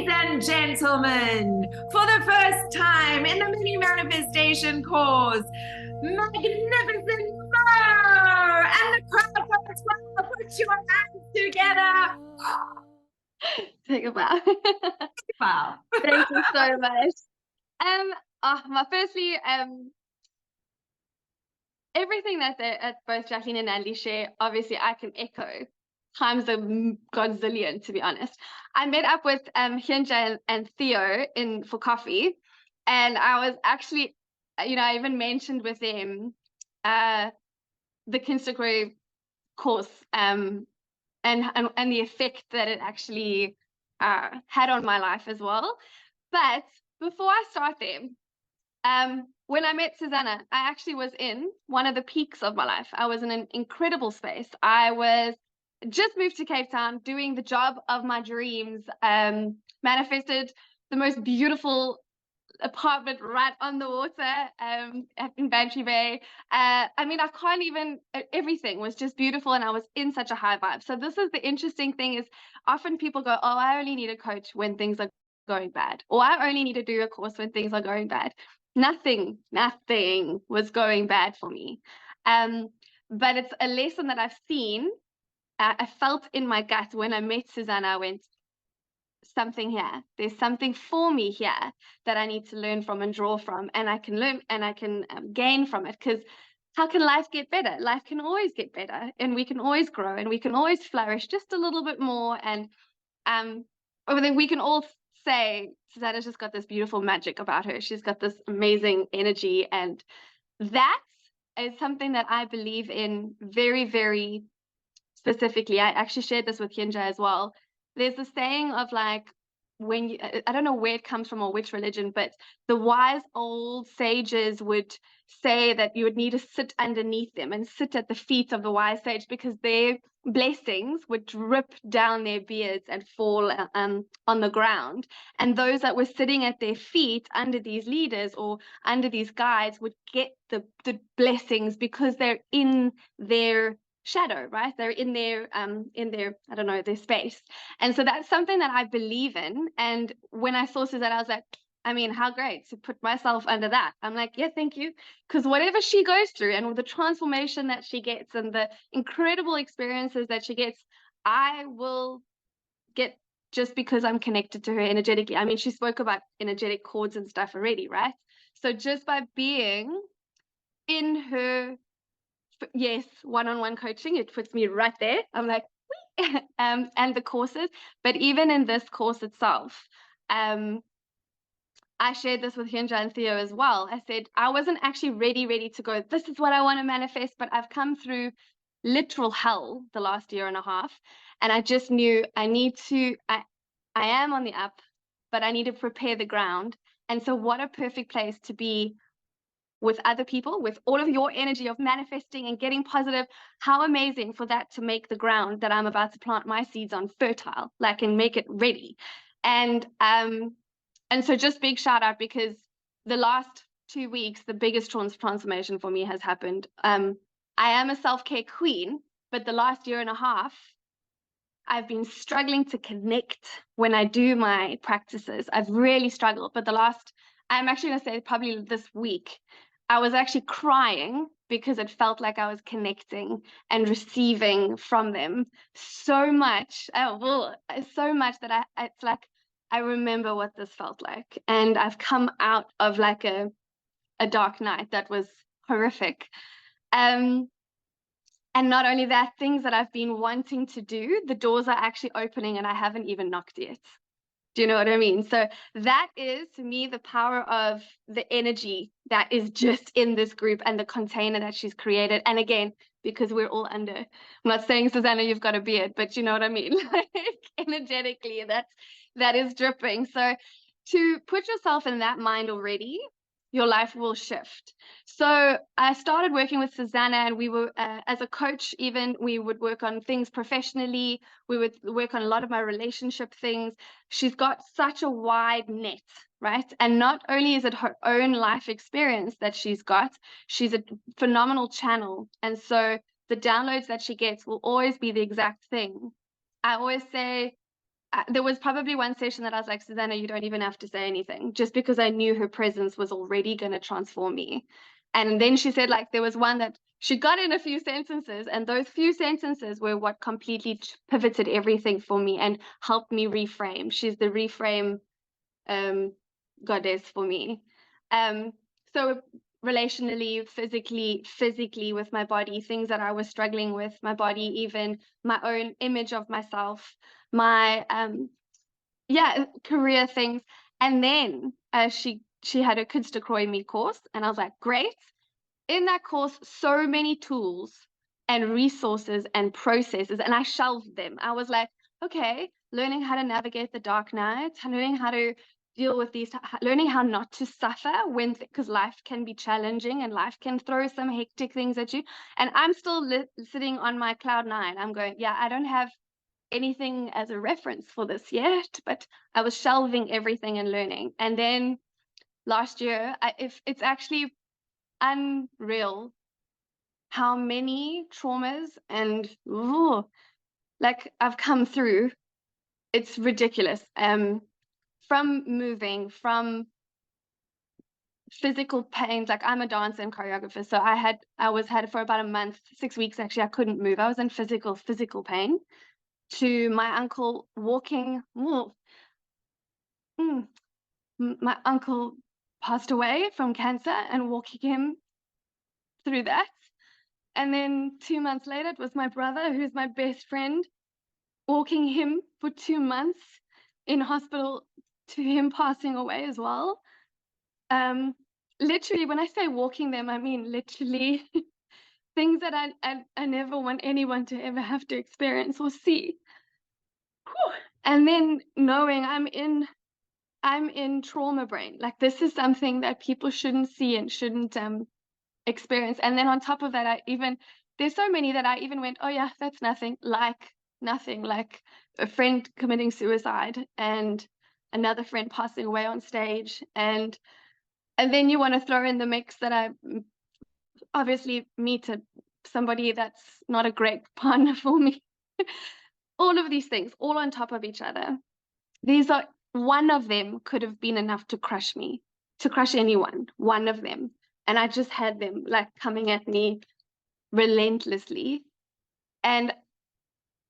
Ladies and gentlemen, for the first time in the mini manifestation course, magnificent Mo! And the crowd goes, well, put your hands together. Take a bow. Wow. Thank you so much. Firstly, everything that both Jacqueline and Andy share, obviously I can echo times a godzillion, to be honest. I met up with Hyunja and Theo for coffee, and I was actually, I even mentioned with them the Kinstagram course and the effect that it actually had on my life as well. But before I start them, when I met Susanna, I actually was in one of the peaks of my life. I was in an incredible space. I was just moved to Cape Town, doing the job of my dreams, manifested the most beautiful apartment right on the water in Bantry Bay. I can't even, everything was just beautiful, and I was in such a high vibe. So this is the interesting thing, is often people go, oh, I only need a coach when things are going bad, or I only need to do a course when things are going bad. Nothing was going bad for me. But it's a lesson that I've seen. I felt in my gut when I met Susanna. I went, something here, there's something for me here that I need to learn from and draw from, and I can learn and I can gain from it. Because how can life get better? Life can always get better, and we can always grow, and we can always flourish just a little bit more. And then we can all say Susanna's just got this beautiful magic about her. She's got this amazing energy, and that is something that I believe in very, very specifically. I actually shared this with Hyunja as well. There's a saying of, like, when you, I don't know where it comes from or which religion, but the wise old sages would say that you would need to sit underneath them and sit at the feet of the wise sage, because their blessings would drip down their beards and fall on the ground. And those that were sitting at their feet under these leaders or under these guides would get the blessings, because they're in their shadow, right? They're in their I don't know, their space. And so that's something that I believe in. And when I saw Suzanne, I was like, I mean, how great to put myself under that. I'm like, yeah, thank you. Because whatever she goes through, and the transformation that she gets, and the incredible experiences that she gets, I will get, just because I'm connected to her energetically. I mean, she spoke about energetic cords and stuff already, right? So just by being in her, yes, one-on-one coaching, it puts me right there. I'm like, and the courses. But even in this course itself, I shared this with Hyunja and Theo as well. I said I wasn't actually ready to go, this is what I want to manifest, but I've come through literal hell the last year and a half, and I just knew I am on the up, but I need to prepare the ground. And so what a perfect place to be with other people, with all of your energy of manifesting and getting positive. How amazing for that to make the ground that I'm about to plant my seeds on fertile, like, and make it ready. And so just big shout out, because the last 2 weeks, the biggest transformation for me has happened. I am a self-care queen, but the last year and a half, I've been struggling to connect when I do my practices. I've really struggled. But I'm actually going to say probably this week, I was actually crying, because it felt like I was connecting and receiving from them so much. So much that it's like, I remember what this felt like. And I've come out of like a dark night that was horrific. And not only that, things that I've been wanting to do, the doors are actually opening, and I haven't even knocked yet. Do you know what I mean? So that is, to me, the power of the energy that is just in this group and the container that she's created. And again, because we're all under, I'm not saying, Susanna, you've got a beard, but you know what I mean? Like, energetically, that is dripping. So to put yourself in that mind already, your life will shift. So I started working with Susanna, and we were, as a coach, even, we would work on things professionally. We would work on a lot of my relationship things. She's got such a wide net, right? And not only is it her own life experience that she's a phenomenal channel. And so the downloads that she gets will always be the exact thing. I always say, there was probably one session that I was like, Susanna, you don't even have to say anything, just because I knew her presence was already going to transform me. And then she said, like, there was one that she got in a few sentences, and those few sentences were what completely pivoted everything for me and helped me reframe. She's the reframe goddess for me. So relationally, physically with my body, things that I was struggling with, my body, even my own image of myself, my career things. And then she had a Kunstdekrooi Me course, and I was like, great. In that course, so many tools and resources and processes, and I shelved them. I was like, okay, learning how to navigate the dark night, learning how to deal with these, learning how not to suffer when, because life can be challenging and life can throw some hectic things at you. And I'm still sitting on my cloud nine. I'm going, yeah, I don't have anything as a reference for this yet, but I was shelving everything and learning. And then last year, it's actually unreal how many traumas and like I've come through. It's ridiculous. From moving, from physical pains, like I'm a dancer and choreographer, so I had for about a month, 6 weeks actually, I couldn't move. I was in physical pain, to my uncle walking. My uncle passed away from cancer, and walking him through that. And then 2 months later, it was my brother, who's my best friend, walking him for 2 months in hospital, to him passing away as well. Literally, when I say walking them, I mean literally things that I never want anyone to ever have to experience or see. Whew. And then knowing I'm in trauma brain. Like, this is something that people shouldn't see and shouldn't experience. And then on top of that, there's so many that I even went, oh yeah, that's nothing, like a friend committing suicide and another friend passing away on stage. And then you want to throw in the mix that I obviously meet somebody that's not a great partner for me. All of these things, all on top of each other. One of them could have been enough to crush me, to crush anyone, one of them. And I just had them like coming at me relentlessly. And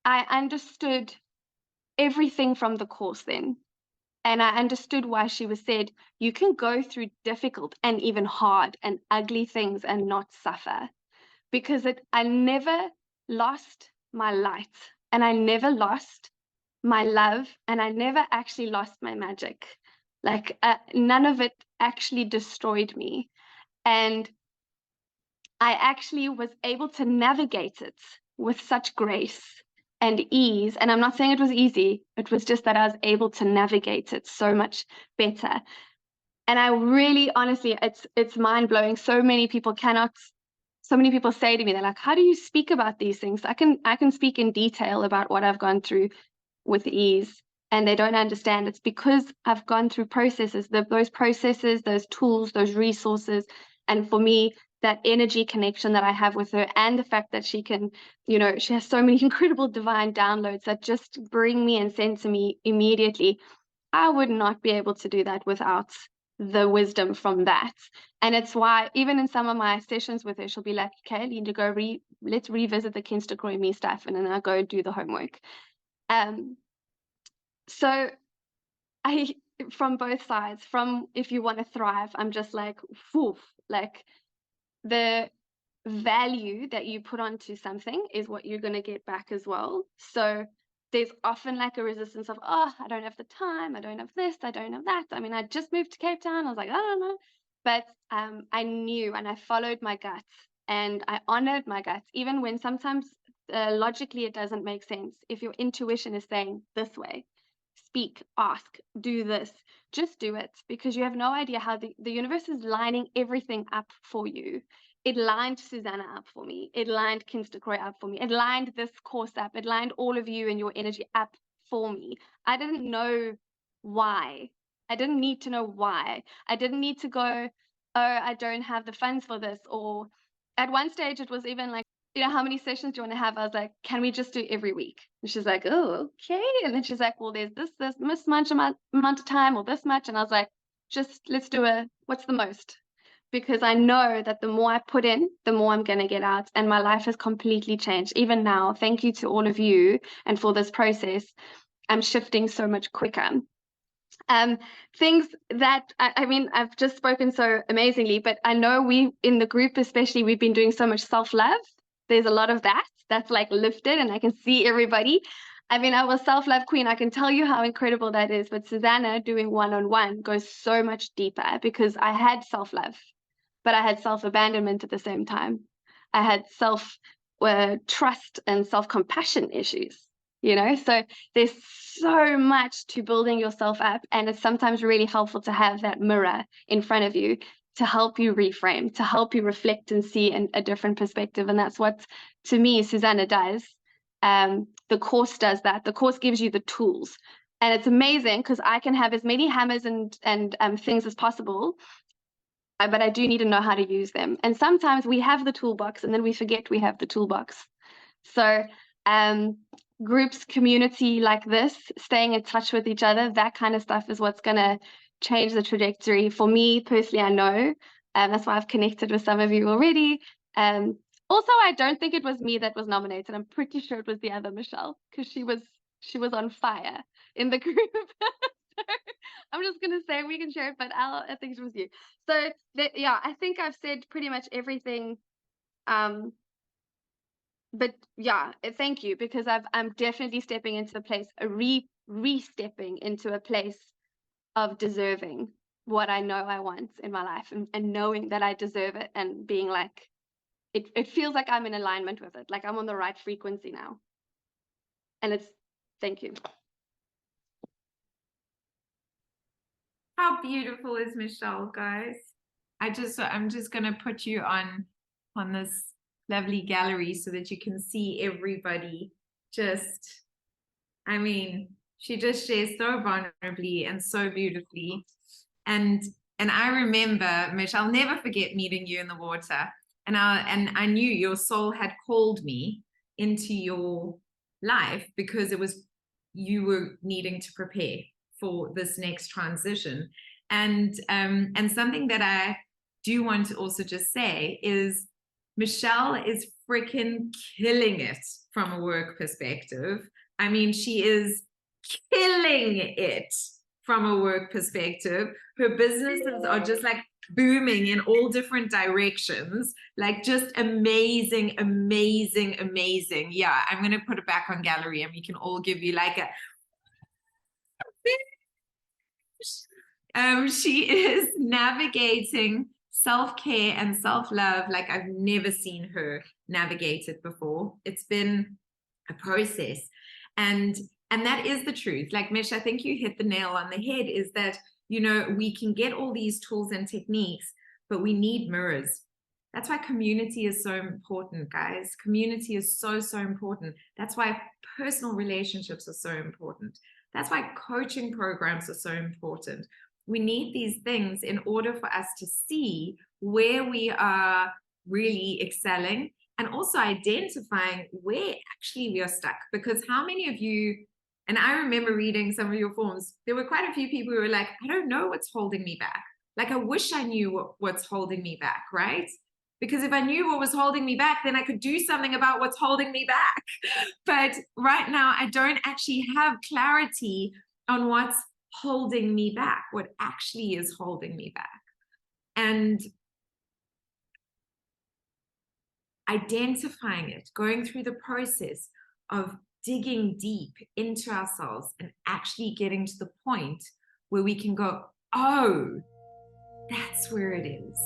I understood everything from the course then. And I understood why she was said, you can go through difficult and even hard and ugly things and not suffer. Because I never lost my light, and I never lost my love, and I never actually lost my magic. Like, none of it actually destroyed me. And I actually was able to navigate it with such grace and ease. And I'm not saying it was easy. It was just that I was able to navigate it so much better. And I really, honestly, it's mind-blowing. So many people say to me, they're like, how do you speak about these things? I can speak in detail about what I've gone through with ease, and they don't understand. It's because I've gone through processes, those processes, those tools, those resources. And for me, that energy connection that I have with her, and the fact that she can, she has so many incredible divine downloads that just bring me and center me immediately. I would not be able to do that without the wisdom from that. And it's why even in some of my sessions with her, she'll be like, okay, you need to go let's revisit the Kunstdekrooi Me stuff, and then I'll go do the homework. So from both sides, from if you want to thrive, I'm just like, woof, like the value that you put onto something is what you're going to get back as well. So there's often like a resistance of, oh, I don't have the time, I don't have this, I don't have that. I mean, I just moved to Cape Town. I was like, I don't know. But I knew, and I followed my guts, and I honored my guts, even when sometimes logically it doesn't make sense. If your intuition is saying this way, speak, ask, do this, just do it, because you have no idea how the universe is lining everything up for you. It lined Susanna up for me. It lined Kunstdekrooi up for me. It lined this course up. It lined all of you and your energy up for me. I didn't know why. I didn't need to know why. I didn't need to go, oh, I don't have the funds for this. Or at one stage, it was even like, how many sessions do you want to have? I was like, can we just do every week? And she's like, oh, okay. And then she's like, well, there's this much amount of time or this much. And I was like, just let's do what's the most? Because I know that the more I put in, the more I'm going to get out. And my life has completely changed. Even now, thank you to all of you and for this process. I'm shifting so much quicker. Things that, I mean, I've just spoken so amazingly, but I know we, in the group especially, we've been doing so much self-love. There's a lot of that's like lifted, and I can see everybody. I mean, I was self-love queen. I can tell you how incredible that is. But Susanna doing one-on-one goes so much deeper, because I had self-love, but I had self-abandonment at the same time. I had self-trust and self-compassion issues, So there's so much to building yourself up. And it's sometimes really helpful to have that mirror in front of you to help you reframe, to help you reflect and see a different perspective. And that's what, to me, Susanna does. The course does that. The course gives you the tools. And it's amazing because I can have as many hammers and things as possible, but I do need to know how to use them. And sometimes we have the toolbox and then we forget we have the toolbox. So groups, community like this, staying in touch with each other, that kind of stuff is what's going to change the trajectory. For me personally, I know, that's why I've connected with some of you already. Also, I don't think it was me that was nominated. I'm pretty sure it was the other Michelle, because she was on fire in the group. So I'm just gonna say we can share it, but I think it was you. So yeah, I think I've said pretty much everything. But yeah, thank you, because I'm definitely stepping into a place, re-stepping into a place of deserving what I know I want in my life, and knowing that I deserve it, and being like, it feels like I'm in alignment with it, like I'm on the right frequency now. And thank you. How beautiful is Michelle, guys? I'm just gonna put you on this lovely gallery so that you can see everybody. I mean, she just shares so vulnerably and so beautifully. And I remember, Mish, I'll never forget meeting you in the water. And I knew your soul had called me into your life because you were needing to prepare for this next transition. And something that I do want to also just say is Michelle is freaking killing it from a work perspective. I mean, she is killing it from a work perspective. Her businesses are just like booming in all different directions, like just amazing, amazing, amazing. Yeah, I'm going to put it back on gallery and we can all give you like a she is navigating self-care and self-love like I've never seen her navigate it before. It's been a process, and that is the truth. Like Mish, I think you hit the nail on the head, is that we can get all these tools and techniques, but we need mirrors. That's why community is so important, guys. Community is so important. That's why personal relationships are so important. That's why coaching programs are so important. We need these things in order for us to see where we are really excelling, and also identifying where actually we are stuck. Because how many of you, and I remember reading some of your forms, there were quite a few people who were like, I don't know what's holding me back. Like, I wish I knew what's holding me back, right? Because if I knew what was holding me back, then I could do something about what's holding me back. But right now, I don't actually have clarity on what's holding me back, what actually is holding me back. And identifying it, going through the process of digging deep into ourselves and actually getting to the point where we can go, oh, that's where it is.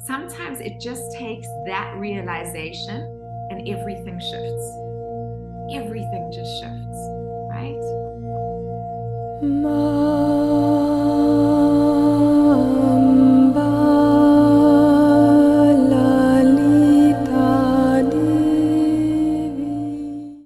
Sometimes it just takes that realization and everything shifts. Everything just shifts, right?